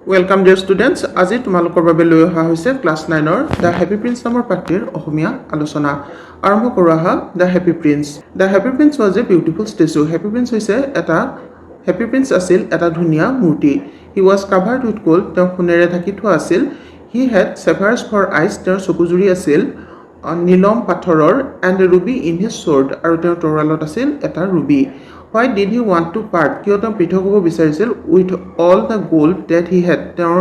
Welcome dear students. আজি তোমালোকৰ বাবে লৈ অহা হৈছে ক্লাছ 9 ৰ The Happy Prince নামৰ পাঠটিৰ অসমীয়া আলোচনা। আৰম্ভ কৰা হা The Happy Prince. The Happy Prince was a beautiful statue. Happy Prince হৈছে Happy Prince আছিল এটা ধুনীয়া মূৰ্তি। He was covered with gold. তেওঁ সোণেৰে ঢাকি থোৱা আছিল। He had sapphires for eyes. তেওঁৰ চকুজুৰি আছিল নীলম পাথৰৰ and a ruby in his sword. আৰু তেওঁৰ তৰোৱালত আছিল এটা ruby. Why did he want to part? কিয় তেওঁ পৃথক হ'ব বিচাৰিছিল with all the gold that he had? তেওঁৰ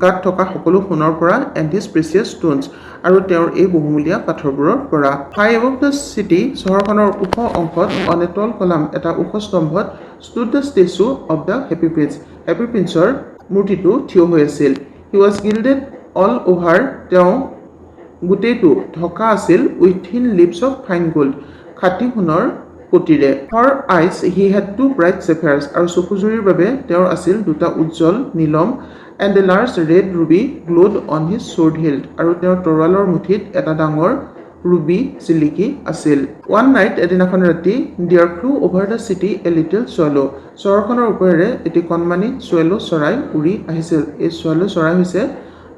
গাত থকা সকলো সোণৰ পৰা and his precious stones আৰু তেওঁৰ এই বহুমূলীয়া পাথৰবোৰৰ পৰা। High above the city, চহৰখনৰ ওখ অংশত on a tall column, এটা ওখ স্তম্ভত stood the statue of the Happy Prince. Happy Princeৰ মূৰ্তিটো থিয় হৈ আছিল। He was gilded all over. তেওঁ গোটেইটো ঢকা আছিল with thin lips of fine gold. খাটি সোণৰ পটিৰে। For eyes he had two bright sapphires. আৰু চকুজুৰিৰ বাবে তেওঁৰ আছিল দুটা উজ্জ্বল Neelam and a large red ruby glowed on his sword hilt. আৰু তেওঁৰ তৰোৱালৰ মুঠিত এটা ডাঙৰ ruby জিলিকি আছিল। One night, এদিনাখন ৰাতি, there flew over the city a little swallow. চহৰখনৰ ওপৰেৰে এটি কণমানি swallow চৰাই উৰি আহিছিল। এই swallow চৰাই হৈছে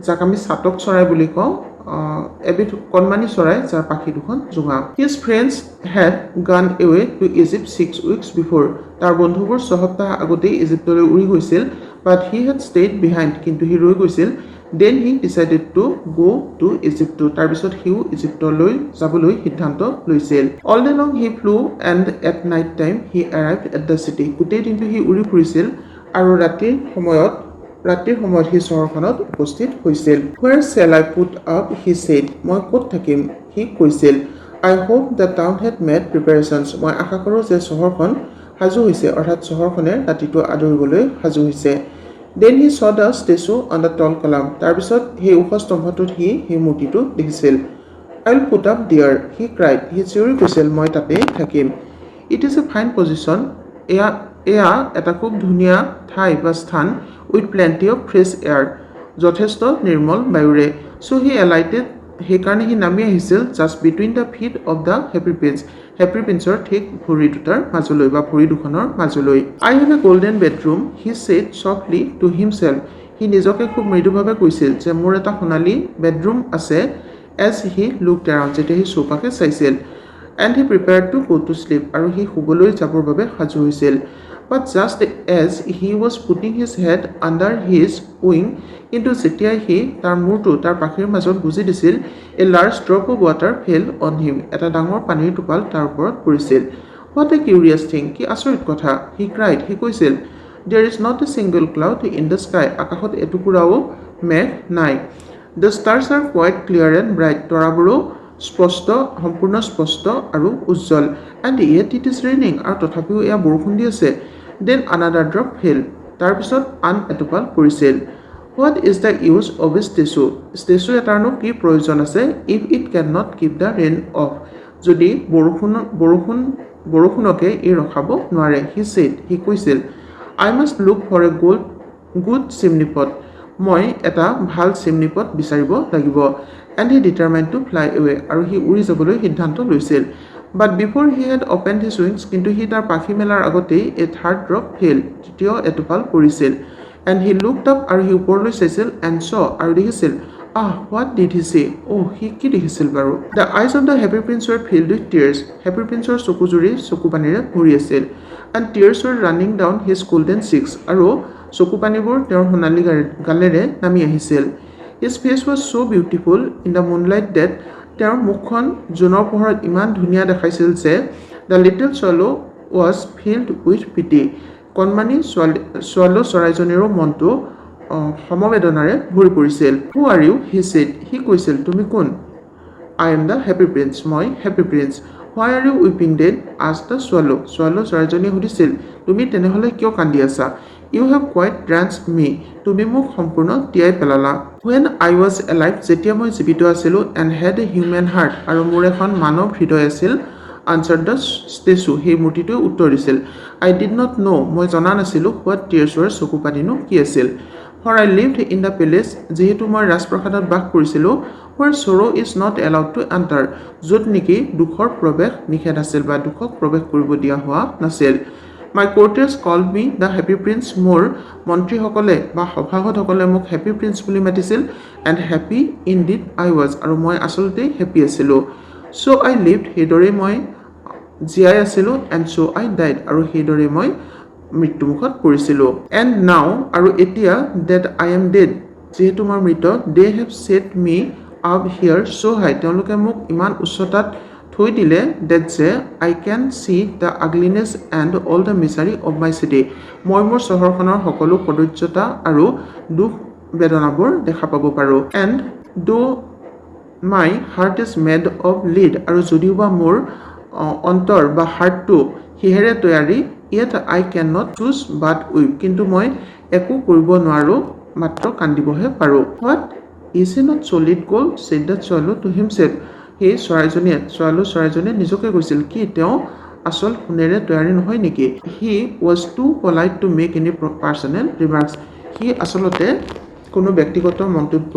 যাক আমি চাতক চৰাই বুলি কওঁ। এবিধ কণমানি চৰাই যাৰ পাখি দুখন জোঙা। His friends had gone away to Egypt 6 weeks before. তাৰ বন্ধুবোৰ 6 সপ্তাহ আগতেই ইজিপ্তলৈ উৰি গৈছিল, but he had stayed behind. কিন্তু সি ৰৈ গৈছিল। Then he decided to go to Egypt. তাৰ পিছত সিও ইজিপ্তলৈ যাবলৈ সিদ্ধান্ত লৈছিল। All day long he flew and at night time he arrived at the city. গোটেই দিনটো সি উৰি ফুৰিছিল আৰু ৰাতিৰ সময়ত সি চহৰখনত উপস্থিত হৈছিল। Where shall I put up? He said. মই ক'ত থাকিম? সি কৈছিল। I hope the town had made preparations. মই আশা কৰোঁ যে চহৰখন সাজু হৈছে, অৰ্থাৎ চহৰখনে ৰাতিটো আদৰিবলৈ সাজু হৈছে। Then he saw the statue on the tall column. তাৰপিছত সেই ওখ স্তম্ভটোত সি সেই মূৰ্তিটো দেখিছিল। I'll put up there, he cried. সি চিঞৰি কৈছিল, মই তাতেই থাকিম। It is a fine position. এয়া এটা খুব ধুনীয়া ঠাই বা স্থান with plenty of fresh air. যথেষ্ট নিৰ্মল বায়ুৰে। So he alighted. সেইকাৰণে সি নামি আহিছিল just between the feet of the Happy Prince. Happy Princeৰ ঠিক ভৰি দুটাৰ মাজলৈ বা ভৰি দুখনৰ মাজলৈ। I have a golden bedroom, he said softly to himself. সি নিজকে খুব মৃদুভাৱে কৈছিল যে মোৰ এটা সোণালী বেডৰুম আছে as he looked around. যেতিয়া সি চৌপাশে চাইছিল। And he prepared to go to sleep. আৰু সি শুবলৈ যাবৰ বাবে সাজু হৈছিল। But just as he was putting his head under his wing, কিন্তু যেতিয়াই সি তাৰ মূৰটো তাৰ পাখিৰ মাজত গুজি দিছিল, a large drop of water fell on him. এটা ডাঙৰ পানীৰ টোপাল তাৰ ওপৰত পৰিছিল। What a curious thing. কি আচৰিত কথা। He cried. সি কৈছিল, There is not a single cloud in the sky. আকাশত এটুকুৰাও মেঘ নাই। The stars are quite clear and bright. তৰাবোৰো সম্পূৰ্ণ স্পষ্ট আৰু উজ্জ্বল। And yet it is raining. আৰু তথাপিও এয়া বৰষুণ দি আছে। Then another drop fell. তাৰপিছত আন এটোপাল পৰিছিল। What is the use of a statue? statue এটাৰনো কি প্ৰয়োজন আছে if it cannot keep the rain off? যদি বৰষুণকে ই ৰখাব নোৱাৰে। He said. সি কৈছিল, I must look for a good chimney pot. মই এটা ভাল চিমনি পট বিচাৰিব লাগিব। And he determined to fly away. আৰু সি উৰি যাবলৈ সিদ্ধান্ত লৈছিল। But before he had opened his wings, কিন্তু সি তাৰ পাখি মেলাৰ আগতেই a third drop fell. তৃতীয় এটোপাল পৰিছিল। And he looked up. আৰু সি ওপৰলৈ চাইছিল and saw. আৰু দেখিছিল। What did he see? সি কি দেখিছিল বাৰু? The eyes of the Happy Prince were filled with tears. Happy Princeৰ চকুজুৰি চকুপানীৰে ভৰি আছিল। And tears were running down his golden cheeks. আৰু চকুপানীবোৰ তেওঁৰ সোণালী গালেৰে নামি আহিছিল। His face was so beautiful in the moonlight that তেওঁৰ মুখখন জোনৰ পোহৰত ইমান ধুনীয়া দেখাইছিল যে the little swallow was filled with pity. কণমানি swallow চৰাইজনীৰো মনটো সমবেদনাৰে ভৰি পৰিছিল। Who are you? He said. সি কৈছিল, তুমি কোন? I am the Happy Prince. মই Happy Prince. Why are you weeping then? asked the swallow. swallow চৰাইজনীয়ে সুধিছিল, তুমি তেনেহ'লে কিয় কান্দি আছা? You have quite drenched me. তুমি মোক সম্পূৰ্ণ তিয়াই পেলালা। When I was alive, যেতিয়া মই জীৱিত আছিলোঁ and had a human heart, আৰু মোৰ এখন মানৱ হৃদয় আছিল, answered the statue. সেই মূৰ্তিটোৱে উত্তৰ দিছিল, I did not know. মই জনা নাছিলোঁ what tears were. চকুপানীনো কি আছিল। For I lived in the palace. যিহেতু মই ৰাজপ্ৰসাদত বাস কৰিছিলোঁ, where sorrow is not allowed to enter. য'ত নেকি দুখৰ প্ৰৱেশ নিষেধ আছিল বা দুখক প্ৰৱেশ কৰিব দিয়া হোৱা নাছিল। My courtiers called me the happy prince. মোৰ মন্ত্ৰীসকলে বা সভাসদসকলে মোক হেপী প্ৰিন্স বুলি মাতিছিল and happy indeed I was আৰু মই আচলতে হেপী আছিলোঁ so I lived সেইদৰে মই জীয়াই আছিলোঁ and so I died আৰু সেইদৰে মই মৃত্যুমুখত পৰিছিলোঁ and now আৰু এতিয়া that I am dead যিহেতু মই মৃত they have set me up here so high তেওঁলোকে মোক ইমান উচ্চতাত থৈ দিলে that যে I can see the ugliness and all the misery of my city মই মোৰ চহৰখনৰ সকলো কদৰ্যতা আৰু দুখ বেদনাবোৰ দেখা পাব পাৰোঁ and though my heart is made of lead আৰু যদিও বা মোৰ অন্তৰ বা হাৰ্টটো হিহেৰে তৈয়াৰী yet I cannot choose but weep কিন্তু মই একো কৰিব নোৱাৰো মাত্ৰ কান্দিবহে পাৰো what is he not solid gold said the swallow to himself সেই চৰাইজনীয়ে নিজকে কৈছিল কি তেওঁ আসল সোণেৰে তৈয়াৰী নহয় নেকি he was too polite to make any personal remarks he আচলতে কোনো ব্যক্তিগত মন্তব্য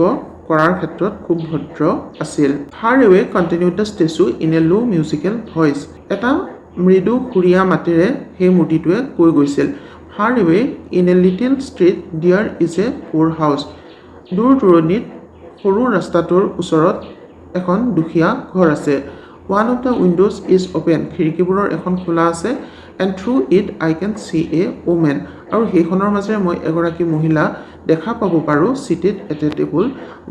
কৰাৰ ক্ষেত্ৰত খুব ভদ্ৰ আছিল far away continued the statue in a low musical voice এটা মৃদু সুৰীয়া মাতেৰে সেই মূৰ্তিটোৱে কৈ গৈছিল far away in a little street there is a poor house দূৰ দূৰণিত সৰু ৰাস্তাটোৰ ওচৰত এখন দুখীয়া ঘৰ আছে one of the windows is open খিৰিকীবোৰৰ এখন খোলা আছে and through it I can see a woman আৰু সেইখনৰ মাজেৰে মই এগৰাকী মহিলা দেখা পাব পাৰো seated at a table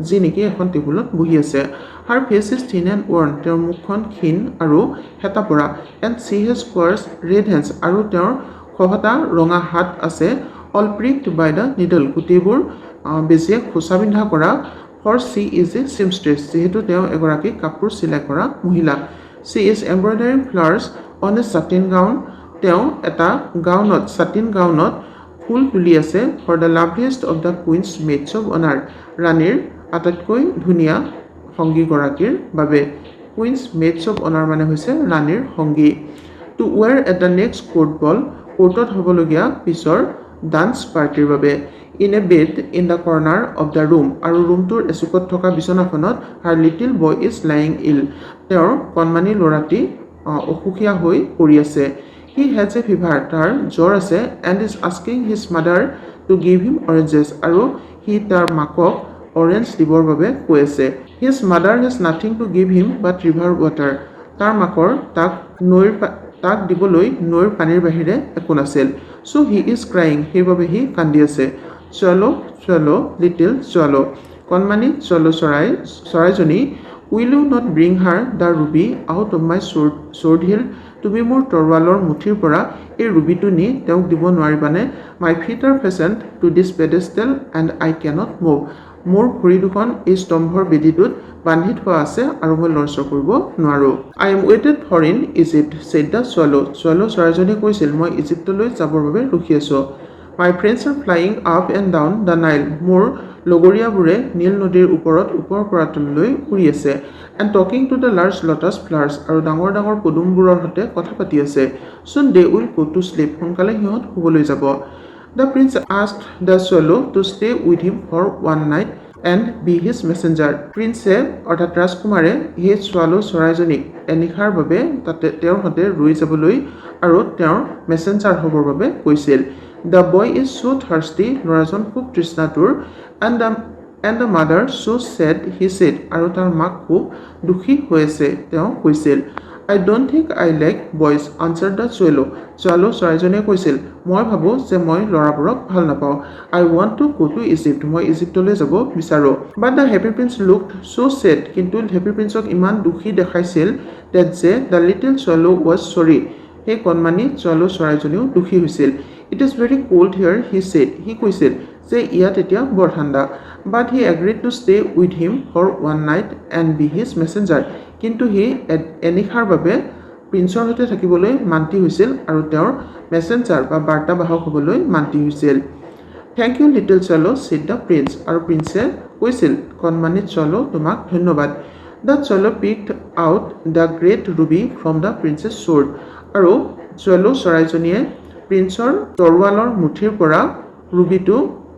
যি নেকি এখন টেবুলত বহি আছে her face is thin and worn তেওঁৰ মুখখন ক্ষীণ আৰু হেতা পৰা and she has coarse red hands আৰু তেওঁৰ খহটা ৰঙা হাত আছে all pricked by the needle গোটেইবোৰ বেজিয়ে খোচা বিন্ধা কৰা for she is a seamstress যেহেতু তেওঁ এগৰাকী কাপোৰ চিলাই কৰা মহিলা she is embroidering flowers on a satin gown তেওঁ এটা গাউনত satin gownত ফুল তুলি আছে for the loveliest of the queen's maids of honor ৰাণীৰ আটাইতকৈ ধুনীয়া সংগী গৰাকীৰ বাবে queen's maids of honor মানে হৈছে ৰাণীৰ সংগী to wear at the next court ball কোৰ্টত হ'বলগীয়া পিছৰ ডান্স পাৰ্টিৰ বাবে in a bed in the corner of the room আৰু ৰুমটোৰ এচুকত থকা বিছনাখনত her little boy is lying ill তেওঁৰ কণমানি ল'ৰাটি অসুখীয়া হৈ পৰি আছে he has a fever তাৰ জ্বৰ আছে and is asking his mother to give him oranges আৰু he তাৰ মাকক orange দিবৰ বাবে কৈ আছে his mother has nothing to give him but river water তাৰ মাকৰ তাক দিবলৈ নৈৰ পানীৰ বাহিৰে একো নাছিল so he is crying সেইবাবে he কান্দি আছে swallow swallow little swallow কণমানি চৰাইজনী will you not bring her the ruby out of my sword hill তুমি মোৰ তৰোৱালৰ মুঠিৰ পৰা এই ৰুবিটো নি তেওঁক দিব নোৱাৰিবানে my feet are fastened to this pedestal and I cannot move মোৰ ভৰি দুখন এই স্তম্ভৰ বেদিটোত বান্ধি থোৱা আছে আৰু মই লৰচৰ কৰিব নোৱাৰো I am waited for in Egypt said the swallow চৰাইজনীয়ে কৈছিল মই ইজিপ্তলৈ যাবৰ বাবে ৰখি আছো My friends are flying up and down the Nile. মোৰ লগৰীয়াবোৰে নীল নদীৰ ওপৰৰ পৰা তললৈ উৰি আছে and talking to the large lotus flowers আৰু ডাঙৰ পদুমবোৰৰ সৈতে কথা পাতি আছে. Soon they will go to sleep. সোনকালে সিহঁত শুবলৈ যাব. The prince asked the swallow to stay with him for one night and be his messenger. Prince অৰ্থাৎ ৰাজকুমাৰে সেই swallow চৰাইজনীক এনিশাৰ বাবে তাতে তেওঁৰ সৈতে ৰৈ যাবলৈ আৰু তেওঁৰ মেছেঞ্জাৰ হ'বৰ বাবে কৈছিল. The boy is so thirsty, ল'ৰাজন খুব তৃষ্ণাতুৰ and the mother so sad, he said, আৰু তাৰ মাক খুব দুখী হৈ আছে তেওঁ কৈছিল. I don't think I like boys, answered the swallow. চৰাইজনীয়ে কৈছিল, মই ভাবোঁ যে মই ল'ৰাবোৰক ভাল নাপাওঁ. I want to go to Egypt, মই ইজিপ্তলৈ যাব বিচাৰোঁ. But the happy prince looked so sad, কিন্তু happy princeক ইমান দুখী দেখাইছিল that the little swallow was sorry. সেই কণমানি চৰাইজনীও দুখী হৈছিল. It is very cold here, he said. He কৈছিল যে ইয়াত এতিয়া বৰ ঠাণ্ডা. But he agreed to stay with him for one night and be his messenger. কিন্তু সি এনিশাৰ বাবে প্ৰিন্সৰ সৈতে থাকিবলৈ মান্তি হৈছিল আৰু তেওঁৰ মেছেঞ্জাৰ বা বাৰ্তাবাহক হ'বলৈ মান্তি হৈছিল. Thank you, little swallow, said the prince. আৰু প্ৰিন্সে কৈছিল, কণমানি swallow, তোমাক ধন্যবাদ. The swallow picked out the great ruby from the prince's sword. আৰু swallow চৰাইজনীয়ে প্ৰিন্সৰ তৰোৱালৰ মুঠিৰ পৰা ৰুবিটো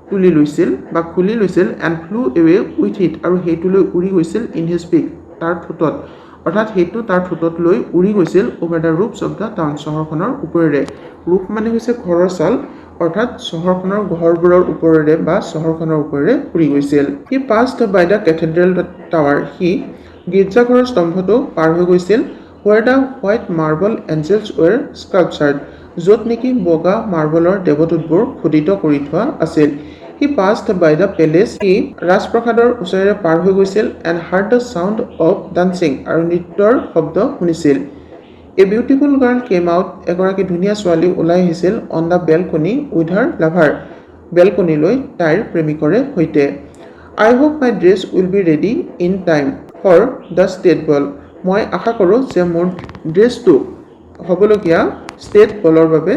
তুলি লৈছিল বা খুলি লৈছিল and flew away with it আৰু সেইটোলৈ উৰি গৈছিল in his beak তাৰ ঠোঁটত অৰ্থাৎ সেইটো তাৰ ঠোঁটত লৈ উৰি গৈছিল over the roofs of the town চহৰখনৰ ওপৰেৰে ৰুফ মানে হৈছে ঘৰৰ ছাল অৰ্থাৎ চহৰখনৰ ঘৰবোৰৰ ওপৰেৰে বা চহৰখনৰ ওপৰেৰে উৰি গৈছিল he passed by the cathedral tower সি গীৰ্জাঘৰৰ স্তম্ভটো পাৰ হৈ গৈছিল where the white marble angels were sculptured য'ত নেকি বগা মাৰ্বলৰ দেৱদূতবোৰ খোদিত কৰি থোৱা আছিল He passed by the palace. He ৰাজপ্ৰসাদৰ ওচৰেৰে পাৰ হৈ গৈছিল and heard the sound of dancing আৰু নৃত্যৰ শব্দ শুনিছিল A beautiful girl came out. এগৰাকী ধুনীয়া ছোৱালী ওলাই আহিছিল on the balcony with her lover. বেলকনিলৈ তাইৰ প্ৰেমিকৰে সৈতে I hope my dress will be ready in time for the state ball. মই আশা কৰোঁ যে মোৰ ড্ৰেছটো হ'বলগীয়া ষ্টেট বলৰ বাবে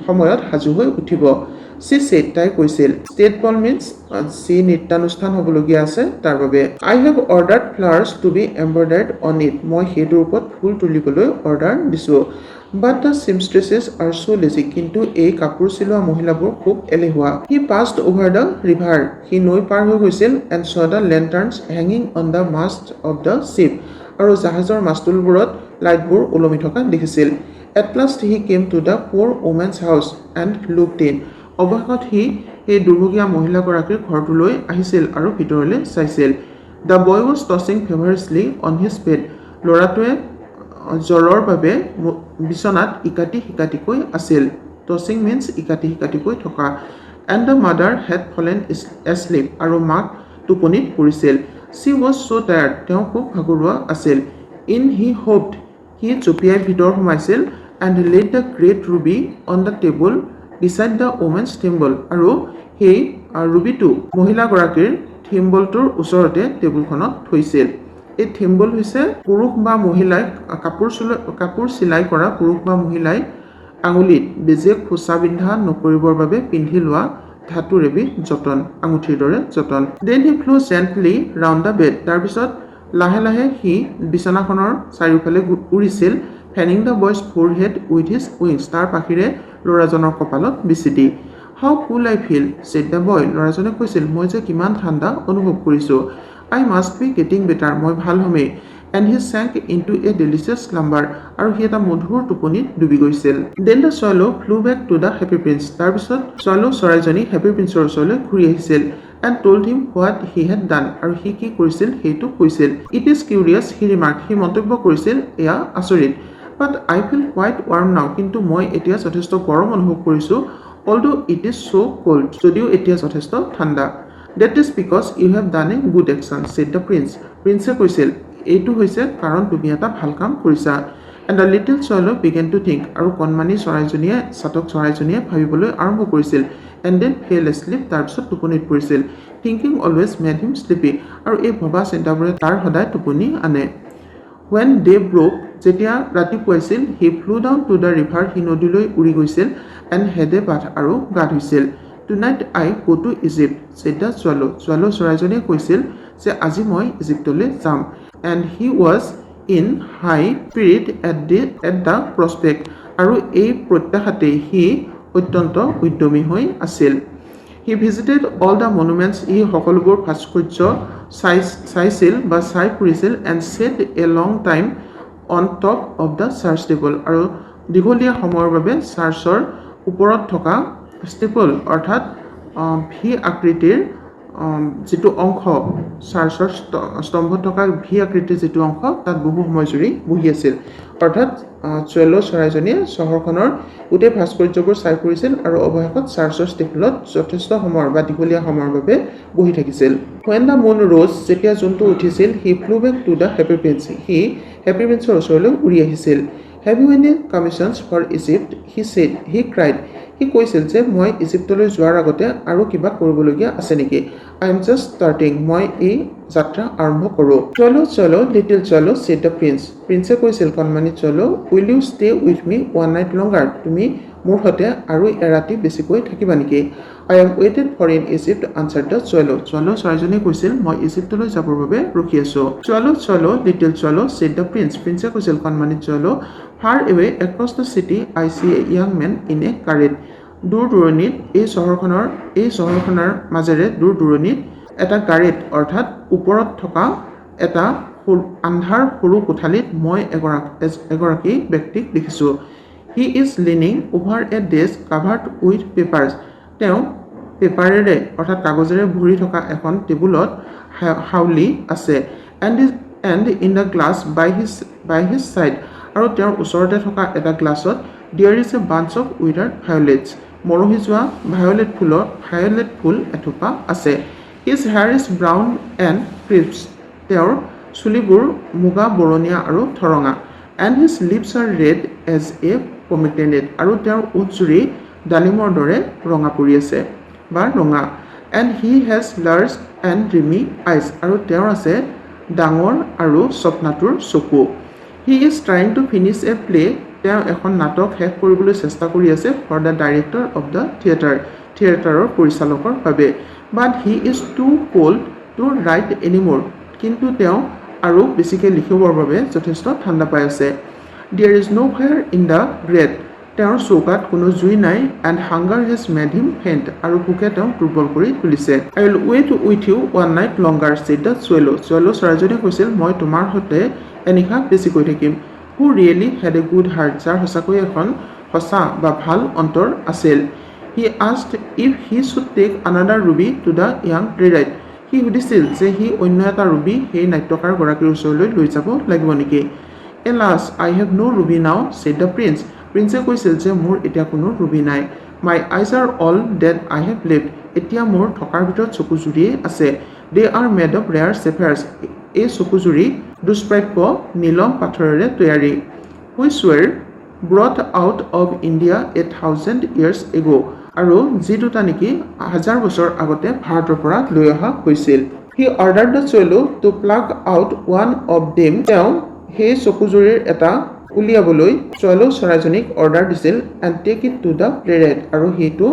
সময়ত সাজু হৈ উঠিব সি সেড তাই কৈছিল ষ্টেট বল মিন্স সি নৃত্যানুষ্ঠান হ'বলগীয়া আছে তাৰ বাবে I have ordered flowers to be embroidered on it মই সেইটোৰ ওপৰত ফুল তুলিবলৈ অৰ্ডাৰ দিছোঁ but the seamstresses are so' lazy কিন্তু এই কাপোৰ চিলোৱা মহিলাবোৰ খুব এলেহুৱা he passed over the river সি নৈ পাৰ হৈ গৈছিল এণ্ড চ' দ্য লেণ্টাৰ্ণছ হেঙিং on the mast of the ship আৰু জাহাজৰ মাস্তুলবোৰত লাইটবোৰ ওলমি থকা দেখিছিল at last he came to the poor woman's house and looked in অৱশেষত সি সেই দুৰ্ভগীয়া মহিলাগৰাকীৰ ঘৰটোলৈ আহিছিল আৰু ভিতৰলৈ চাইছিল the boy was tossing feverishly on his bed ল'ৰাটোৱে জ্বৰৰ বাবে বিচনাত ইকাটি সিকাটিকৈ আছিল টছিং মিন্স ইকাটি সিকাটিকৈ থকা and the mother had fallen asleep আৰু মাক টোপনিত পৰিছিল চি ৱাজ চ' টায়াৰ্ড তেওঁ খুব ভাগৰুৱা আছিল ইন হি হোপড সি জঁপিয়াই ভিতৰ সোমাইছিল and led the great ruby on the table beside the women's thimble আৰু সেই ৰুবিটো মহিলাগৰাকীৰ থিম্বলটোৰ ওচৰতে টেবুলখনত থৈছিল এই থিম্বল হৈছে পুৰুষ বা মহিলাই কাপোৰ চিলাই কৰা পুৰুষ বা মহিলাই আঙুলিত বেজে খোচা বিন্ধা নকৰিবৰ বাবে পিন্ধি লোৱা ধাতুৰ এবিধ যতন আঙুঠিৰ দৰে যতন then he flew gently round the bed তাৰপিছত লাহে লাহে সি বিচনাখনৰ চাৰিওফালে উৰিছিল fanning the boy's forehead with his wings তাৰ পাখিৰে ল'ৰাজনৰ কপালত বিচি দি how cool I feel said the boy ল'ৰাজনে কৈছিল মই যে কিমান ঠাণ্ডা অনুভৱ কৰিছোঁ I must be getting better মই ভাল হ'মেই and he sank into a delicious slumber আৰু সি এটা মধুৰ টোপনিত ডুবি গৈছিল then the চোৱালো flew back to the happy Prince তাৰপিছত চোৱালো চৰাইজনী হেপী প্ৰিন্সৰ ওচৰলৈ ঘূৰি আহিছিল and told him what he had done আৰু সি কি কৰিছিল সেইটো কৈছিল it is curious he remarked সি মন্তব্য কৰিছিল এয়া আচৰিত but I feel quite warm now কিন্তু মই এতিয়া যথেষ্ট গৰম অনুভৱ কৰিছোঁ although it is so' cold যদিও এতিয়া যথেষ্ট ঠাণ্ডা that is because you have done a good action said the প্ৰিন্সে কৈছিল এইটো হৈছে কাৰণ তুমি এটা ভাল কাম কৰিছা and the little swallow began to think আৰু কণমানি চৰাইজনীয়ে ভাবিবলৈ আৰম্ভ কৰিছিল এণ্ড দেন ফেল এছলিপ তাৰপিছত টোপনিত পৰিছিল thinking always made him sleepy আৰু এই ভবা চিন্তাবোৰে তাৰ সদায় টোপনি আনে When day broke, যেতিয়া ৰাতিপুৱাইছিল he flew down to the river সি নদীলৈ উৰি গৈছিল এণ্ড হেড এ বাথ আৰু গা ধুইছিল tonight I go to Egypt said the swallow চৰাইজনীয়ে কৈছিল যে আজি মই ইজিপ্তলৈ যাম and he was in high spirit at the prospect আৰু এই প্ৰত্যাশাতেই সি অত্যন্ত উদ্যমী হৈ আছিল he visited all the monuments ই সকলোবোৰ ভাস্কৰ্য চাইছিল বা চাই ফুৰিছিল and sat a long time on top of the church steeple আৰু দীঘলীয়া সময়ৰ বাবে চাৰ্চৰ ওপৰত থকা ষ্টেপল অৰ্থাৎ ভি আকৃতিৰ যিটো অংশ চাৰ্চৰ স্তম্ভত থকা ভি আকৃতিৰ যিটো অংশ তাত বহু সময় জুৰি বহি আছিল অৰ্থাৎ চুৱেলো চৰাইজনীয়ে চহৰখনৰ গোটেই ভাস্কৰ্যবোৰ চাই ফুৰিছিল আৰু অৱশেষত চাৰ্চৰ ষ্টেপলত যথেষ্ট সময়ৰ বা দীঘলীয়া সময়ৰ বাবে বহি থাকিছিল When the moon rose যেতিয়া জোনটো উঠিছিল he flew back to the happy prince সি হেপী প্ৰিন্সৰ ওচৰলৈ উৰি আহিছিল Have you any commissions for Egypt? He cried. সি কৈছিল যে মই ইজিপ্তলৈ যোৱাৰ আগতে আৰু কিবা কৰিবলগীয়া আছে নেকি I am just starting মই এই যাত্ৰা আৰম্ভ কৰোঁ চলো লিটিল চলো said the প্ৰিন্সে কৈছিল কণমানি চলো will you stay with me one night longer তুমি মোৰ সৈতে আৰু এৰাতি বেছিকৈ থাকিবা নেকি I am waited for in Egypt answered the চলো চৰাইজনীয়ে কৈছিল মই ইজিপ্তলৈ যাবৰ বাবে ৰখি আছোঁ চলো লিটিল চলো said the প্ৰিন্সে কৈছিল কণমানি চলো far away across the city I see a young man in a carriage দূৰ দূৰণিত এই চহৰখনৰ মাজেৰে দূৰ দূৰণিত এটা গাড়ীত অৰ্থাৎ ওপৰত থকা এটা আন্ধাৰ সৰু কোঠালিত মই এগৰাকী ব্যক্তিক দেখিছোঁ। He is lining over A desk covered with papers. তেওঁ পেপাৰেৰে অৰ্থাৎ কাগজেৰে ভৰি থকা এখন টেবুলত হাউলি আছে। And in the glass by his side, আৰু তেওঁৰ ওচৰতে থকা এটা গ্লাছত there is a bunch of withered violets. মৰহি যোৱা ভায়োলেট ফুল এথোপা আছে। His hair is brown and crisp. তেওঁৰ চুলিবোৰ মুগা বৰণীয়া আৰু ঠৰঙা। And his lips are red as a pomegranate, আৰু তেওঁৰ ওঠজুৰি ডালিমৰ দৰে ৰঙা পৰি আছে বা ৰঙা। And he has large and dreamy eyes, আৰু তেওঁৰ আছে ডাঙৰ আৰু স্বপ্নাতুৰ চকু। He is trying to finish a play. তেওঁ এখন নাটক শেষ কৰিবলৈ চেষ্টা কৰি আছে for the director of the থিয়েটাৰৰ পৰিচালকৰ বাবে। But he is too cold to write any more, কিন্তু তেওঁ আৰু বেছিকৈ লিখিবৰ বাবে যথেষ্ট ঠাণ্ডা পাই আছে। There is no' fire in the grate. তেওঁৰ চৌকাত কোনো জুই নাই। And hunger has made him faint, আৰু ভোকে তেওঁক দুৰ্বল কৰি তুলিছে। I will wait with you one night longer said the swallow'. চৰাইজনীয়ে কৈছিল, মই তোমাৰ সৈতে এনিশা বেছিকৈ থাকিম। Who really had a good heart, যাৰ সঁচাকৈয়ে এখন সঁচা বা ভাল অন্তৰ আছিল। He asked if he should take another ruby to the young playwright. সি সুধিছিল যে সি অন্য এটা ৰুবি সেই নাট্যকাৰগৰাকীৰ ওচৰলৈ লৈ যাব লাগিব নেকি। Alas I have no' ruby now said the prince. প্ৰিন্সে কৈছিল যে মোৰ এতিয়া কোনো ৰুবি নাই। My eyes are all that I have left. এতিয়া মোৰ থকাৰ ভিতৰত চকুজুৰিয়েই আছে। They are made of rare sapphires. এই চকুজুৰি দুষ্প্ৰাপ্য নীলম পাথৰেৰে তৈয়াৰী। Which were brought out of India 1000 years ago, আৰু যি দুটা নেকি 1000 বছৰ আগতে ভাৰতৰ পৰা লৈ অহা হৈছিল। He ordered the swallow' to pluck out one of them. তেওঁ সেই চকুজুৰিৰ এটা উলিয়াবলৈ চৰাইজনীক অৰ্ডাৰ দিছিল। And take it to the playwright, আৰু সেইটো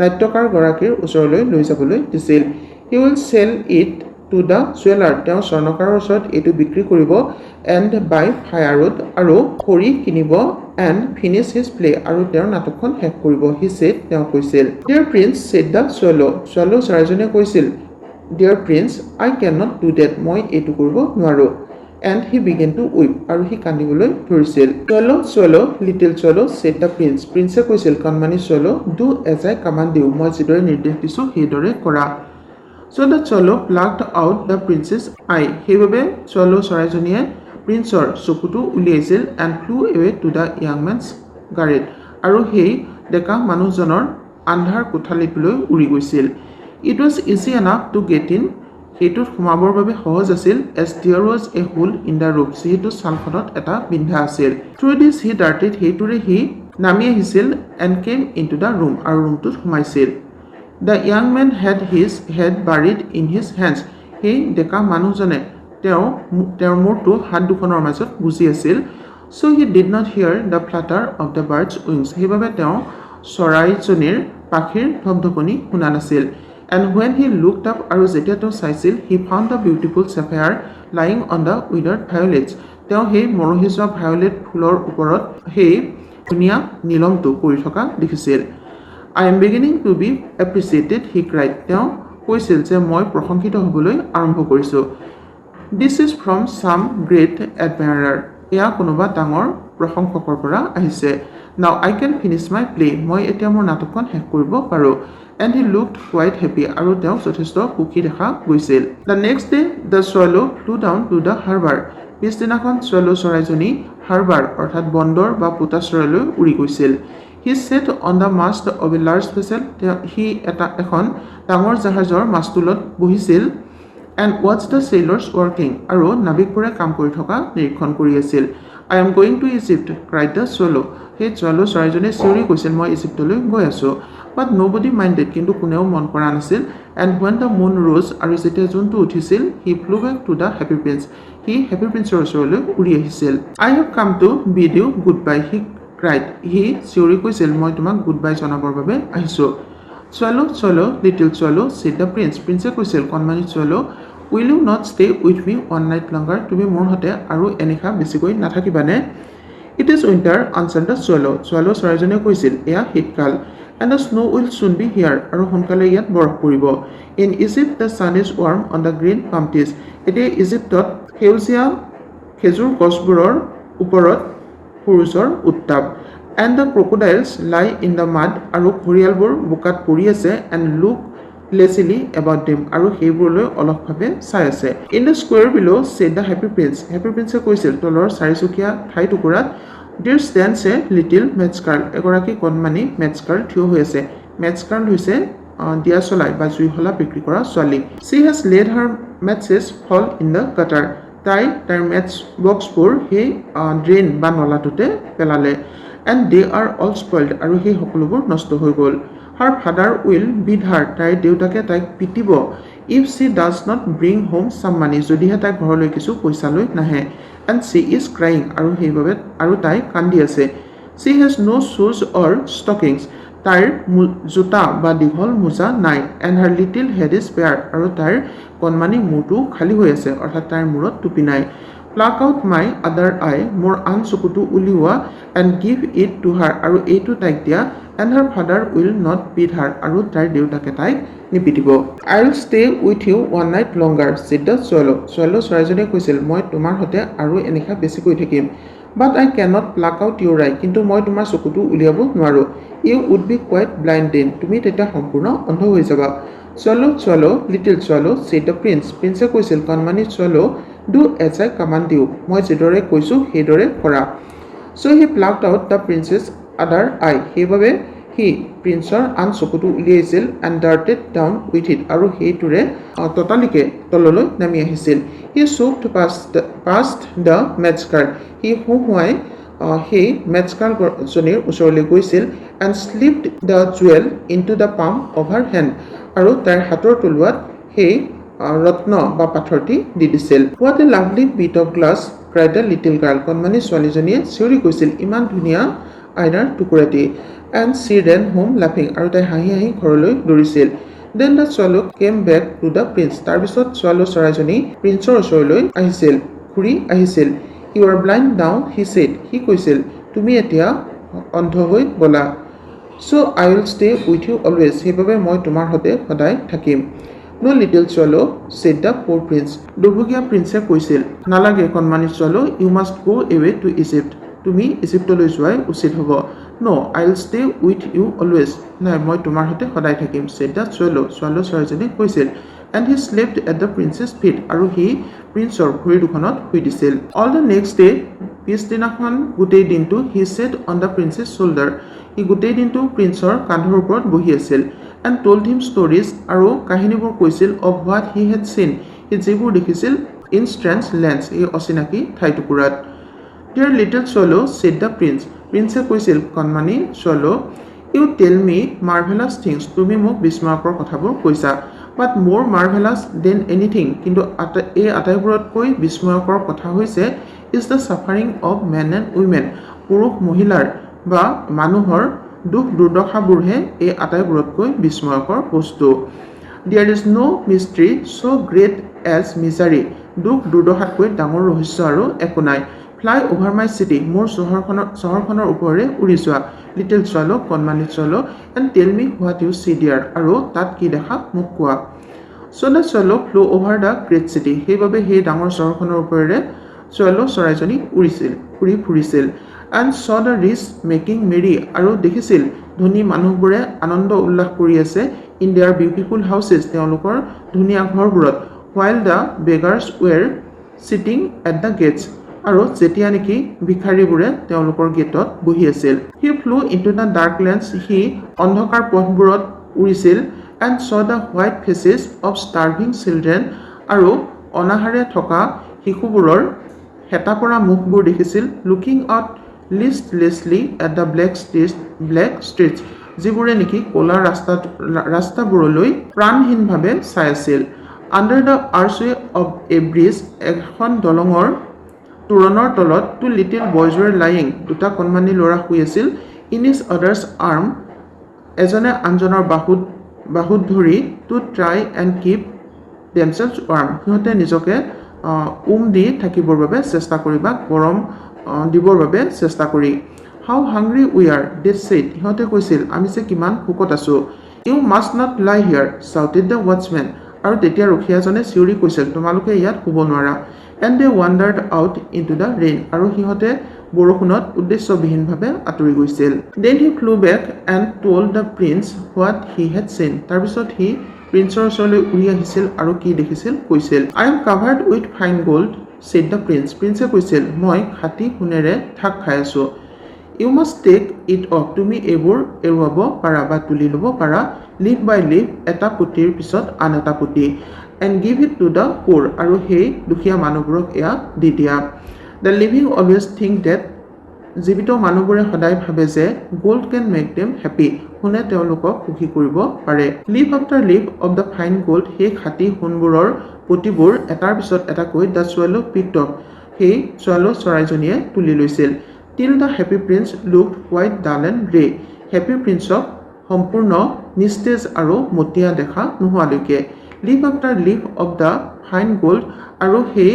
নাট্যকাৰগৰাকীৰ ওচৰলৈ লৈ যাবলৈ দিছিল। He will sell it to the jeweller. তেওঁ স্বৰ্ণকাৰৰ ওচৰত এইটো বিক্ৰী কৰিব। এণ্ড বাই ফায়াৰউড, আৰু খৰি কিনিব। এণ্ড ফিনিছ হিজ প্লে, আৰু তেওঁৰ নাটকখন শেষ কৰিব। হি ছেইড, তেওঁ কৈছিল। Dear prince said the swallow'. চৰাইজনীয়ে কৈছিল, dear prince I can not do that. মই এইটো কৰিব নোৱাৰোঁ। And he began to weep, আৰু সি কান্দিবলৈ ধৰিছিল। Swallow' little swallow' said the prince. প্ৰিন্সে কৈছিল, কণমানি swallow' do as I command you. মই যিদৰে নিৰ্দেশ দিছোঁ সেইদৰে কৰা। So' the swallow' plucked out the prince's eye. সেইবাবে চৰাইজনীয়ে প্ৰিন্সৰ চকুটো উলিয়াইছিল। And flew away to the young man's garret, আৰু সেই ডেকা মানুহজনৰ আন্ধাৰ কোঠালিটোলৈ উৰি গৈছিল। It was easy enough to get in. সেইটোত সোমাবৰ বাবে সহজ আছিল। As there was a hole in the roof. যিহেতু ছালখনত এটা বিন্ধা আছিল। Through this he darted. সেইটোৰে সি নামি আহিছিল। And came into the room, আৰু ৰুমটোত সোমাইছিল। The young man had his head buried in his hands. সেই ডেকা মানুহজনে তেওঁৰ মূৰটো হাত দুখনৰ মাজত গুজি আছিল। So' he did not hear the flutter of the bird's wings. সেইবাবে তেওঁ চৰাইজনীৰ পাখিৰ ধপধপনি শুনা নাছিল। And when he looked up, আৰু যেতিয়া তেওঁ চাইছিল, he found the beautiful sapphire lying on the withered violets. তেওঁ সেই মৰহি যোৱা ভায়োলেট ফুলৰ ওপৰত সেই ধুনীয়া নীলমটো পৰি থকা দেখিছিল। I am beginning to be appreciated, he cried. তেওঁ কৈছিল যে মই প্ৰশংসিত হ'বলৈ আৰম্ভ কৰিছোঁ। This is from some great admirer. এয়া কোনোবা ডাঙৰ প্ৰশংসকৰ পৰা আহিছে। Now I can finish my play. মই এতিয়া মোৰ নাটকখন শেষ কৰিব পাৰোঁ। And he looked quite happy, আৰু তেওঁক যথেষ্ট সুখী দেখা গৈছিল। The next day the swallow' flew down to the harbour. পিছদিনাখন চৰাইজনী হাৰ্বাৰ অৰ্থাৎ বন্দৰ বা পোতাশ্ৰয়লৈ উৰি গৈছিল। He sat on the mast of a large vessel. সি এখন ডাঙৰ জাহাজৰ মাস্তুলত বহিছিল। এণ্ড ৱাটছ দ্য ছেইলৰ্ছ ৱৰ্কিং। আৰু নাবিকবোৰে কাম কৰি থকা নিৰীক্ষণ কৰি আছিল। I am going to Egypt cried the চুৱেল'। সেই চৰাইজনীয়ে চিঞৰি কৈছিল, মই ইজিপ্তলৈ গৈ আছোঁ। But nobody minded. কিন্তু কোনেও মন কৰা নাছিল। And when the moon rose, আৰু যেতিয়া জোনটো উঠিছিল, he flew back to the happy prince. সি হেপী প্ৰিন্সৰ ওচৰলৈ উৰি আহিছিল। I have come to bid you goodbye, he cried. সি চিঞৰি কৈছিল, মই তোমাক গুড বাই জনাবৰ বাবে আহিছোঁ। Swallow' little swallow' said the prince. প্ৰিন্সে কৈছিল, কণমানি swallow' will U not stay with me one night longer. তুমি মোৰ সৈতে আৰু এনিশা বেছিকৈ নাথাকিবানে? It is winter answered the swallow'. চৰাইজনীয়ে কৈছিল, এয়া শীতকাল। and the snow will soon be here আৰু সোনকালে ইয়াত বৰফ পৰিব in Egypt the sun is warm on the green palm trees এতিয়া ইজিপ্তত সেউজীয়া খেজুৰ গছবোৰৰ ওপৰত সূৰ্যৰ উত্তাপ and the crocodiles lie in the mud আৰু ঘৰিয়ালবোৰ বোকাত পৰি আছে and look lazily about them আৰু সেইবোৰলৈ অলপভাৱে চাই আছে in the square below said the happy prince কৈছিল তলৰ চাৰিচুকীয়া ঠাই টুকুৰাত there stands a little match girl এগৰাকী কণমানি match girl থিয় হৈ আছে match girl হৈছে দিয়া চলাই বা জুইহলা বিক্ৰী কৰা ছোৱালী she has laid her matches fall in the gutter তাই তাৰ match boxবোৰ সেই ড্ৰেইন বা নলাটোতে পেলালে and they are all spoiled আৰু সেই সকলোবোৰ নষ্ট হৈ গ'ল her father will beat her তাইৰ দেউতাকে তাইক পিটিব if she does not bring home some money যদিহে তাই ঘৰলৈ কিছু পইচা লৈ নাহে and she is crying আৰু সেইবাবে আৰু তাই কান্দি আছে she has no shoes or stockings তাইৰ জোতা বা দীঘল মোজা নাই and her little head is bare আৰু তাইৰ কণমানি মূৰটো খালী হৈ আছে অৰ্থাৎ তাইৰ মূৰত টুপি নাই pluck out my other eye মোৰ আন চকুটো উলিওৱা and give it to her আৰু এইটো তাইক দিয়া and her father will not beat her আৰু তাইৰ দেউতাকে তাইক নিপিটিব I'll stay with you one night longer said the swallow চৰাইজনীয়ে কৈছিল মই তোমাৰ সৈতে আৰু এনিশা বেছিকৈ থাকিম but I cannot pluck out your eye কিন্তু মই তোমাৰ চকুটো উলিয়াব নোৱাৰো you would be quite blind then তুমি তেতিয়া সম্পূৰ্ণ অন্ধ হৈ যাবা swallow little swallow said the prince কৈছিল কণমানি swallow do as I command you মই যেদৰে কৈছো সেইদৰে কৰা so he plucked out the prince's other eye সেইবাবে he princeৰ আন চকুটো উলিয়াইছিল and darted down with it আৰু সেইটোৰে ততালিকে তললৈ নামি আহিছিল he swooped past the match girl he হুহুৱাই সেই match girl জনীৰ ওচৰলৈ গৈছিল and slipped the jewel into the palm of her hand আৰু তাইৰ হাতৰ তলুৱাত সেই ৰত্ন বা পাথৰটি দি দিছিল what a lovely bit of glass cried the little girl কণমানি ছোৱালীজনীয়ে চিঞৰি কৈছিল ইমান ধুনীয়া আইনাৰ টুকুৰাটি and she ran home laughing আৰু তাই হাঁহি হাঁহি ঘৰলৈ দৌৰিছিল then the swallow came back to the prince তাৰ পিছত swallow চৰাইজনী প্ৰিন্সৰ ওচৰলৈ আহিছিল ঘূৰি আহিছিল you are blind now he said he কৈছিল তুমি এতিয়া অন্ধ হৈ গলা so I will stay with you always সেইবাবে মই তোমাৰ সৈতে সদায় থাকিম no little swallow said the poor prince দুৰ্ভগীয়া প্ৰিন্সে কৈছিল নালাগে কণমানি swallow you must go away to Egypt তুমি ইজিপ্তলৈ যোৱাই উচিত হ'ব no I will stay with you always নাই মই তোমাৰ সৈতে সদায় থাকিম said the swallow চৰাইজনী কৈছিল and he slept at the prince's feet আৰু he প্ৰিন্সৰ ভৰি দুখনত শুই দিছিল all the next day পিছদিনাখন গোটেই দিনটো he sat on the prince's shoulder he গোটেই দিনটো প্ৰিন্সৰ কান্ধৰ ওপৰত বহি আছিল and told him stories আৰু কাহিনীবোৰ কৈছিল of what he had seen he যিবোৰ দেখিছিল in strange lands এই অচিনাকি ঠাইটুকুৰাত dear little swallow said the prince কৈছিল কণমানি swallow you tell me marvelous things তুমি মোক বিস্ময়কৰ কথাবোৰ কৈছা but more marvelous than anything কিন্তু এই আটাইবোৰতকৈ বিস্ময়কৰ কথা হৈছে is the suffering of men and women পুৰুষ মহিলাৰ বা মানুহৰ দুখ দুৰ্দশাবোৰহে এই আটাইবোৰতকৈ বিস্ময়কৰ বস্তু there is no mystery so great as misery দুখ দুৰ্দশাতকৈ ডাঙৰ ৰহস্য আৰু একো নাই fly over my city মোৰ চহৰখনৰ ওপৰেৰে উৰি যোৱা little swallow কণমানি swallow and tell me what you see there আৰু তাত কি দেখা মোক কোৱা so the swallow flew over the great city সেইবাবে সেই ডাঙৰ চহৰখনৰ ওপৰেৰে swallow চৰাইজনী উৰি ফুৰিছিল and saw the rich making merry আৰু দেখিছিল ধনী মানুহবোৰে আনন্দ উল্লাস কৰি আছে in their beautiful houses তেওঁলোকৰ ধুনীয়া ঘৰবোৰত while the beggars were sitting at the gates আৰু যেতিয়া নেকি ভিখাৰীবোৰে তেওঁলোকৰ গেটত বহি আছিল he flew into the dark lands he অন্ধকাৰ পথবোৰত উৰিছিল and saw the white faces of starving children আৰু অনাহাৰে থকা শিশুবোৰৰ হেতা পৰা মুখবোৰ দেখিছিল looking out listlessly at the black streets যিবোৰে নেকি ক'লা ৰাস্তাবোৰলৈ প্ৰাণহীনভাৱে চাই আছিল under the archway of a bridge এখন দলঙৰ তোৰণৰ তলত two little boys were lying দুটা কণমানি ল'ৰা শুই আছিল in each other's arm এজনে আনজনৰ বাহুত ধৰি to try and keep themselves warm সিহঁতে নিজকে দি থাকিবৰ বাবে চেষ্টা কৰি বা গৰম দিবৰ বাবে চেষ্টা কৰি How hungry we are, they said. সিহঁতে কৈছিল আমি যে কিমান ভোকত আছো. You must not lie here, shouted the watchman. আৰু তেতিয়া ৰখীয়াজনে চিঞৰি কৈছিল তোমালোকে ইয়াত শুব নোৱাৰা. And they wandered out into the rain. আৰু সিহঁতে বৰষুণত উদ্দেশ্যবিহীনভাৱে আঁতৰি গৈছিল. Then he flew back and told the prince what he had seen. তাৰপিছত সি প্ৰিন্সৰ ওচৰলৈ উৰি আহিছিল আৰু কি দেখিছিল কৈছিল. I am covered with fine gold, said the prince. প্ৰিন্সে কৈছিল মই খাটি সোণেৰে ঢাক খাই আছো. You must take it off. তুমি এইবোৰ এৰুৱাব পাৰা বা তুলি ল'ব পাৰা. Leaf by leaf, এটা পুতিৰ পিছত আন এটা পুতি. And give it to the poor. আৰু সেই দুখীয়া মানুহবোৰক এয়া দি দিয়া. The living always think that জীৱিত মানুহবোৰে সদায় ভাবে যে gold can make them happy. সোণে তেওঁলোকক সুখী কৰিব পাৰে. Leaf after leaf of the fine gold, সেই খাটি সোণবোৰৰ পুতিবোৰ এটাৰ পিছত এটাকৈ the swallow picked up. সেই swallow চৰাইজনীয়ে তুলি লৈছিল. Till the happy prince looked quite dull and grey. Happy princeক সম্পূৰ্ণ নিস্তেজ আৰু মতিয়া দেখা নোহোৱালৈকে. Leaf after leaf of the fine gold, আৰু সেই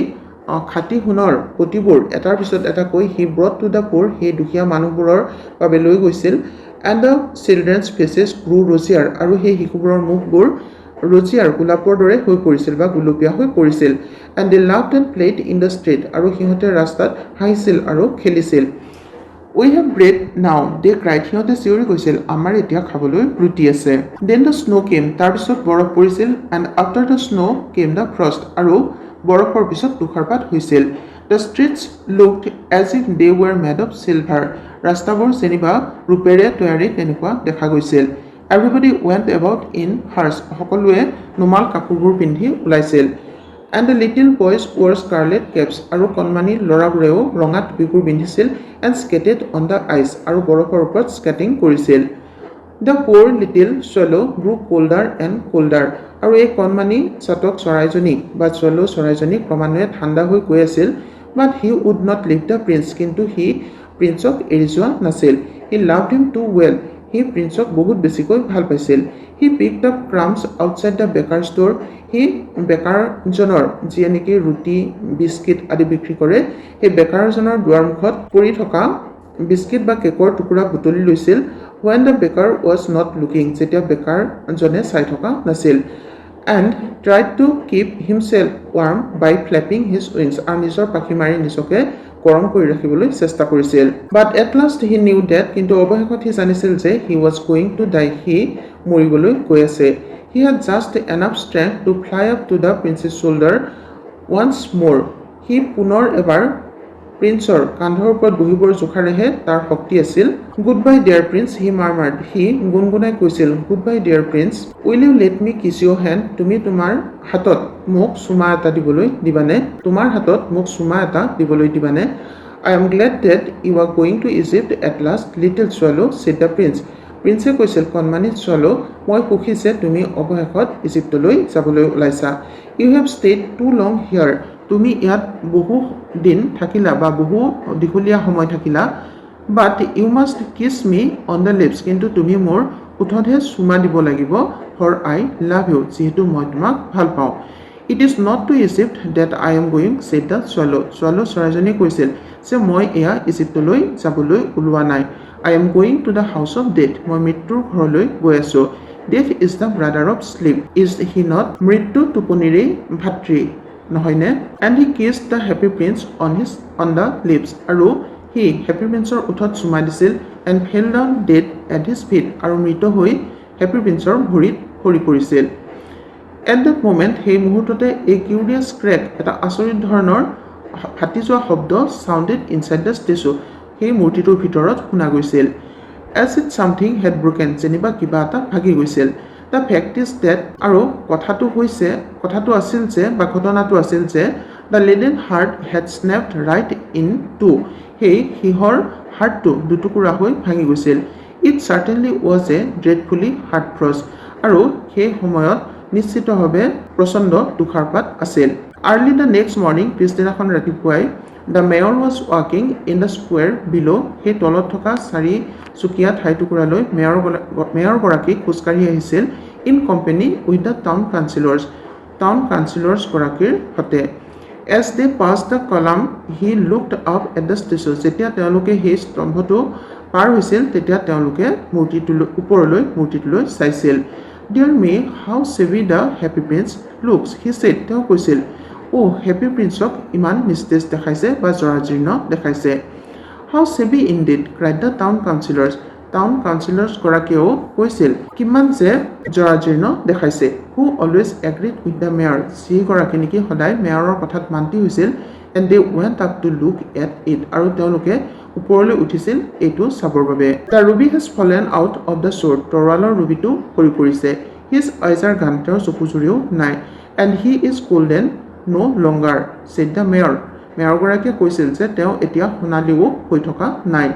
খাটি সোণৰ পুতিবোৰ এটাৰ পিছত এটাকৈ he brought to the poor, সেই দুখীয়া মানুহবোৰৰ বাবে লৈ গৈছিল. And the children's faces grew rosier, আৰু সেই শিশুবোৰৰ মুখবোৰ ৰজিয়াৰ গোলাপৰ দৰে হৈ পৰিছিল বা গুলপীয়া হৈ পৰিছিল. And they laughed and played in the street, আৰু সিহঁতে ৰাস্তাত হাঁহিছিল আৰু খেলিছিল. We have bread now, they cried. সিহঁতে চিঞৰি কৈছিল আমাৰ এতিয়া খাবলৈ ৰুটি আছে. Then the snow came, তাৰপিছত বৰফ পৰিছিল. And after the snow came the frost, আৰু বৰফৰ পিছত তুষাৰপাত হৈছিল. The streets looked as if they were made of silver. ৰাস্তাবোৰ যেনিবা ৰূপেৰে তৈয়াৰী তেনেকুৱা দেখা গৈছিল. Everybody went about in furs. সকলোৱে নুমাল কাপোৰবোৰ পিন্ধি ওলাইছিল. And the little boys wore scarlet caps, আৰু কণমানি ল'ৰাবোৰেও ৰঙা টুপিবোৰ পিন্ধিছিল. And skated on the ice, আৰু বৰফৰ ওপৰত স্কেটিং কৰিছিল. The poor little swallow grew colder and colder. আৰু এই কণমানি চাতক চৰাইজনী বা swallow চৰাইজনী ক্ৰমান্বয়ে ঠাণ্ডা হৈ গৈ আছিল. But he would not leave the prince. কিন্তু সি প্ৰিন্সক এৰি যোৱা নাছিল. He loved him too well. সি প্ৰিন্সক বহুত বেছিকৈ ভাল পাইছিল. He picked up crumbs outside the baker's door. সি বেকাৰজনৰ যিয়ে নেকি ৰুটি বিস্কিট আদি বিক্ৰী কৰে সেই বেকাৰজনৰ দুৱাৰমুখত পৰি থকা বিস্কিট বা কেকৰ টুকুৰা বুটলি লৈছিল. When the baker was not looking, যেতিয়া বেকাৰজনে চাই থকা নাছিল. And tried to keep himself warm by flapping his wings, আৰু নিজৰ পাখি মাৰি নিজকে গৰম কৰি ৰাখিবলৈ চেষ্টা কৰিছিল. But at last he knew that, কিন্তু অৱশেষত সি জানিছিল যে he was going to die, সি মৰিবলৈ গৈ আছে. He had just enough strength to fly up to the prince's shoulder once more. সি পুনৰ এবাৰ প্ৰিন্সৰ কান্ধৰ ওপৰত বহিবৰ জোখাৰেহে তাৰ শক্তি আছিল. Goodbye dear prince, he murmured. সি গুণগুণাই কৈছিল Goodbye dear prince, will you let me kiss your hand? তুমি তোমাৰ হাতত মোক চুমা এটা দিবলৈ দিবানে? তোমাৰ হাতত মোক চুমা এটা দিবলৈ দিবানে? I am glad that you are going to Egypt at last, little swallow, said the prince. প্ৰিন্সে কৈছিল কণমানি swallow, মই সুখী যে তুমি অৱশেষত ইজিপ্তলৈ যাবলৈ ওলাইছা. You have stayed too long here. তুমি ইয়াত বহু দিন থাকিলা বা বহু দীঘলীয়া সময় থাকিলা. But you must kiss me on the lips. কিন্তু তুমি মোৰ ওঠতহে চুমা দিব লাগিব. For I love you. যিহেতু মই তোমাক ভাল পাওঁ. It is not to Egypt that I am going, said the swallow. swallow চৰাইজনীয়ে কৈছিল যে মই এয়া ইজিপ্তলৈ যাবলৈ ওলোৱা নাই. I am going to the house of death. মই মৃত্যুৰ ঘৰলৈ গৈ আছো. Death is the brother of sleep. Is he not? মৃত্যু টোপনিৰে ভাতৃ নহয়নে? And he kissed the happy prince on the lips. আৰু সি happy princeৰ ওঠত চুমা দিছিল. And fell down dead at his feet. আৰু মৃত হৈ happy princeৰ ভৰিত সৰি পৰিছিল. At that moment, সেই মুহূৰ্ততে a curious crack, এটা আচৰিত ধৰণৰ ফাটি যোৱা শব্দ sounded inside the statue. সেই মূৰ্তিটোৰ ভিতৰত শুনা গৈছিল. As if something had broken, যেনিবা কিবা এটা ভাগি গৈছিল. The fact is that, আৰু কথাটো আছিল যে বা ঘটনাটো আছিল যে the little heart had snapped right in two. সেই সিহৰ হাৰ্টটো দুটুকুৰা হৈ ভাঙি গৈছিল. It certainly was a dreadfully hard frost. আৰু সেই সময়ত নিশ্চিতভাৱে প্ৰচণ্ড তুষাৰপাত আছিল. Early the next morning, পিছদিনাখন ৰাতিপুৱাই the mayor was walking in the square below. সেই তলত থকা চাৰিচুকীয়া ঠাইটুকুৰালৈ মেয়ৰগৰাকী খোজকাঢ়ি আহিছিল. In company with the town councillors গৰাকীৰ সৈতে. As they passed the column, he looked up at the statue. যেতিয়া তেওঁলোকে সেই স্তম্ভটো পাৰ হৈছিল তেতিয়া তেওঁলোকে মূৰ্তিটোলৈ ওপৰলৈ মূৰ্তিটোলৈ চাইছিল Dear me, how savvy the Happy Prince looks, he said. তেওঁ কৈছিল Happy Princeক ইমান নিস্তেজ দেখাইছে বা জৰাজীৰ্ণ দেখাইছে How savvy indeed, cried the town councillors. Town councillors গৰাকীয়েও কৈছিল কিমান যে জৰাজীৰ্ণ দেখাইছে Who always agreed with the mayor. যি গৰাকী নেকি সদায় মেয়ৰৰ কথাত মান্তি হৈছিল and they went up to look at it. আৰু তেওঁলোকে ওপৰলৈ উঠিছিল এইটো চাবৰ বাবে The ruby has fallen out of the sword. তৰোৱালৰ ৰুবিটো সৰি পৰিছে His eyes are gone. তেওঁৰ চকুজুৰিও নাই And he is golden no longer, said the mayor. Mayor গৰাকীয়ে কৈছিল যে তেওঁ এতিয়া সোণালীও হৈ থকা নাই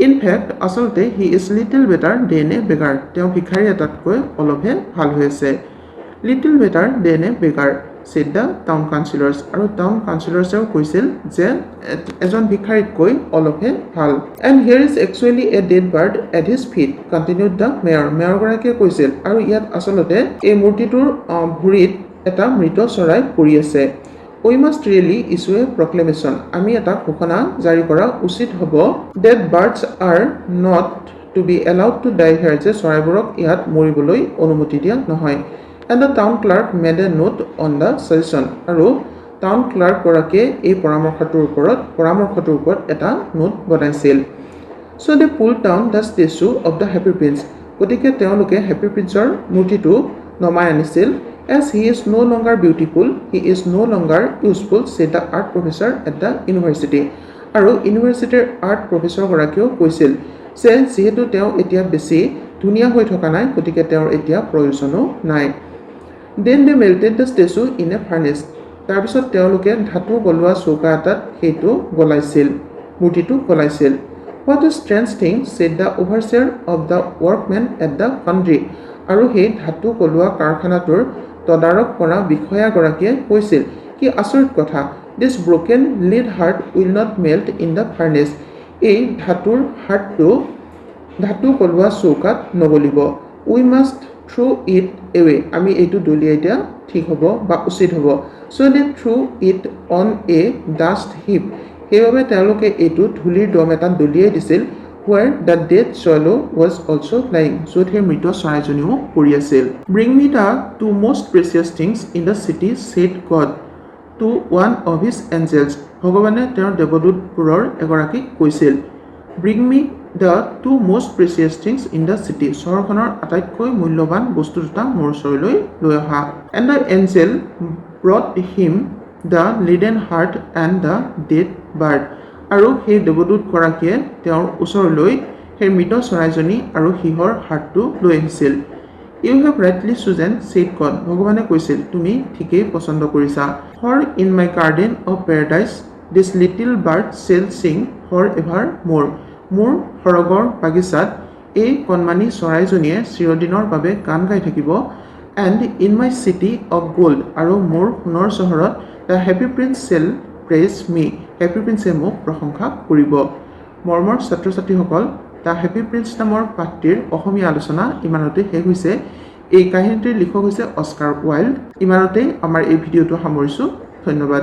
In fact, আচলতে he is little better than a beggar. তেওঁ ভিখাৰী এটাতকৈ অলপহে ভাল হৈ আছে Little better than a beggar, said the town councillors. আৰু town councillorsেও কৈছিল যে এজন ভিখাৰীতকৈ অলপহে ভাল And here is actually a dead bird at his feet, continued the mayor. Mayor গৰাকীয়ে কৈছিল আৰু ইয়াত আচলতে এই মূৰ্তিটোৰ ভৰিত এটা মৃত চৰাই পৰি আছে We must really issue a proclamation. আমি এটা ঘোষণা জাৰি কৰা উচিত হ'ব that birds are not to be allowed to die here. যে চৰাইবোৰক ইয়াত মৰিবলৈ অনুমতি দিয়া নহয় And the town clerk made a note on the suggestion. আৰু টাউন ক্লাৰ্ক গৰাকীয়ে এই পৰামৰ্শটোৰ ওপৰত এটা নোট বনাইছিল So they pulled down the statue of the Happy Prince. গতিকে তেওঁলোকে Happy Princeৰ মূৰ্তিটো নমাই আনিছিল As he is no longer beautiful, he is no longer useful, said the art professor at the university. আৰু ইউনিভাৰ্চিটিৰ আৰ্ট প্ৰফেচৰ গৰাকীয়েও কৈছিল যে যেহেতু তেওঁ এতিয়া বেছি ধুনীয়া হৈ থকা নাই গতিকে তেওঁৰ এতিয়া প্ৰয়োজনো নাই Then they melted the statue in a furnace. তাৰপিছত তেওঁলোকে ধাতু গলোৱা চৌকা এটাত সেইটো গলাইছিল মূৰ্তিটো গলাইছিল What a strange thing, said the overseer of the workmen at the foundry. আৰু সেই ধাতু গলোৱা কাৰখানাটোৰ তদাৰক কৰা বিষয়া গৰাকীয়ে কৈছিল কি আচৰিত কথা This broken lead heart will not melt in the furnace. এই ধাতুৰ হাড়টো ধাতু গলোৱা চৌকাত নগলিব We must throw it away. আমি এইটো দলিয়াই দিয়া ঠিক হ'ব বা উচিত হ'ব So they threw it on a dust heap. সেইবাবে তেওঁলোকে এইটো ধূলিৰ দম এটাত দলিয়াই দিছিল where the dead swallow was also lying. য'ত সেই মৃত চৰাইজনীও পৰি আছিল Bring me the two most precious things in the city, said God to one of his angels. ভগৱানে তেওঁৰ দেৱদূতবোৰৰ এগৰাকীক কৈছিল Bring me the two most precious things in the city. চহৰখনৰ আটাইতকৈ মূল্যৱান বস্তু দুটা মোৰ ওচৰলৈ লৈ অহা And the angel brought him the leaden heart and the dead bird. আৰু সেই দেৱদূত গৰাকীয়ে তেওঁৰ ওচৰলৈ সেই মৃত চৰাইজনী আৰু সিহৰ হাড়টো লৈ আহিছিল You have rightly chosen, said God. ভগৱানে কৈছিল তুমি ঠিকেই পছন্দ কৰিছা For in my garden of paradise this little bird shall sing forevermore. মোৰ সৰগৰ বাগিচাত এই কণমানি চৰাইজনীয়ে চিৰদিনৰ বাবে গান গাই থাকিব And in my city of gold. আৰু মোৰ সোণৰ চহৰত the Happy Prince shall praise me. Happy Prince মোক প্ৰশংসা কৰিব মৰমৰ ছাত্ৰ-ছাত্ৰীসকল The Happy Prince নামৰ পাঠটিৰ অসমীয়া আলোচনা ইমানতে শেষ হৈছে এই কাহিনীটিৰ লিখক হৈছে অস্কাৰ ওয়াইল্ড ইমানতে আমাৰ এই ভিডিঅ'টো সামৰিছো ধন্যবাদ